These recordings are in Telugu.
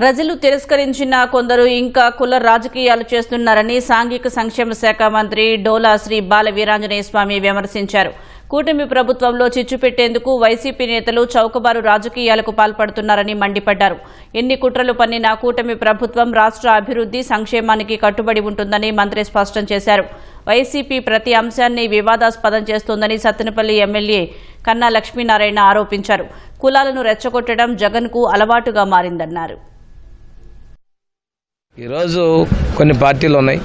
ప్రజలు తిరస్కరించిన కొందరు ఇంకా కుల రాజకీయాలు చేస్తున్నారని సాంఘిక సంక్షేమ శాఖ మంత్రి డోలా శ్రీ బాల వీరాంజనేయ స్వామి విమర్శించారు. కూటమి ప్రభుత్వంలో చిచ్చు పెట్టేందుకు వైసీపీ నేతలు చౌకబారు రాజకీయాలకు పాల్పడుతున్నారని మండిపడ్డారు. ఎన్ని కుట్రలు పన్నినా కూటమి ప్రభుత్వం రాష్ట్ర అభివృద్ధి సంక్షేమానికి కట్టుబడి ఉంటుందని మంత్రి స్పష్టం చేశారు. వైసీపీ ప్రతి అంశాన్ని వివాదాస్పదం చేస్తోందని సత్తెనపల్లి ఎమ్మెల్యే కన్నా లక్ష్మీనారాయణ ఆరోపించారు. కులాలను రెచ్చగొట్టడం జగన్కు అలవాటుగా మారిందన్నారు. ఈరోజు కొన్ని పార్టీలు ఉన్నాయి,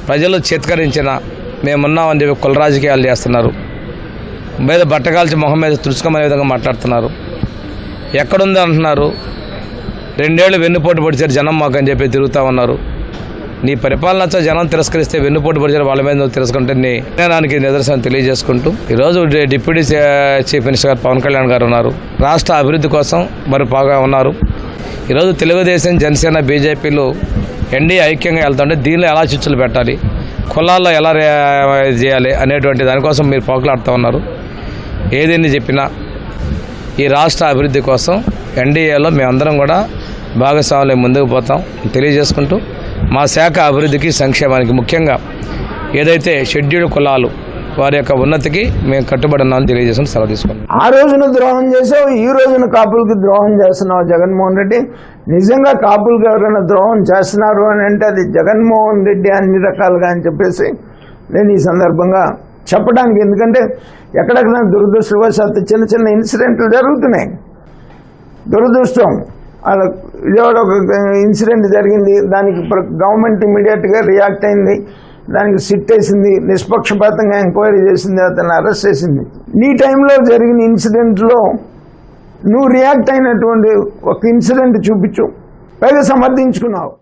ప్రజలు చేత్కరించిన మేమున్నామని చెప్పి కుల రాజకీయాలు చేస్తున్నారు. మీద బట్టకాల్చి మొహం మీద తుడుచుకోమనే విధంగా మాట్లాడుతున్నారు. ఎక్కడుంది అంటున్నారు. 2 ఏళ్ళు వెన్నుపోటు పొడిచారు జనం మాకు అని చెప్పి తిరుగుతూ ఉన్నారు. నీ పరిపాలన జనం తిరస్కరిస్తే వెన్నుపోటు పొడిచారు వాళ్ళ మీద నువ్వు తిరస్కుంటే నీ నిర్ణయానికి నిదర్శనం తెలియజేసుకుంటూ ఈరోజు డిప్యూటీ చీఫ్ మినిస్టర్ గారు పవన్ కళ్యాణ్ గారు ఉన్నారు. రాష్ట్ర అభివృద్ధి కోసం మరి బాగా ఉన్నారు. ఈరోజు తెలుగుదేశం, జనసేన, బీజేపీలు ఎన్డీఏ ఐక్యంగా వెళ్తుంటే దీనిలో ఎలా చిచ్చులు పెట్టాలి, కులాల్లో ఎలా చేయాలి అనేటువంటి దానికోసం మీరు పోకలాడుతూ ఉన్నారు. ఏదేని చెప్పినా ఈ రాష్ట్ర అభివృద్ధి కోసం ఎన్డీఏలో మేమందరం కూడా భాగస్వాములు ముందుకు పోతాం తెలియజేసుకుంటూ మా శాఖ అభివృద్ధికి సంక్షేమానికి ముఖ్యంగా ఏదైతే షెడ్యూల్డ్ కులాలు వారి యొక్క ఉన్నతికి మేము కట్టుబడి ఉన్నామని తెలియజేసుకుని సెలవు తీసుకున్నాం. ఆ రోజున ద్రోహం చేసావు, ఈ రోజున కాపులకి ద్రోహం చేస్తున్నావు జగన్మోహన్ రెడ్డి. నిజంగా కాపులకి ఎవరైనా ద్రోహం చేస్తున్నారు అని అంటే అది జగన్మోహన్ రెడ్డి అన్ని రకాలుగా అని చెప్పేసి నేను ఈ సందర్భంగా చెప్పడానికి, ఎందుకంటే ఎక్కడెక్కడ దురదృష్టవశాత్తు చిన్న చిన్న ఇన్సిడెంట్లు జరుగుతున్నాయి. దురదృష్టం విజయవాడ ఒక ఇన్సిడెంట్ జరిగింది, దానికి గవర్నమెంట్ ఇమీడియట్గా రియాక్ట్ అయింది, దానికి సిట్ వేసింది, నిష్పక్షపాతంగా ఎంక్వైరీ చేసింది, అతన్ని అరెస్ట్ చేసింది. నీ టైంలో జరిగిన ఇన్సిడెంట్లో నువ్వు రియాక్ట్ అయినటువంటి ఒక ఇన్సిడెంట్ చూపించు, పైగా సమర్థించుకున్నావు.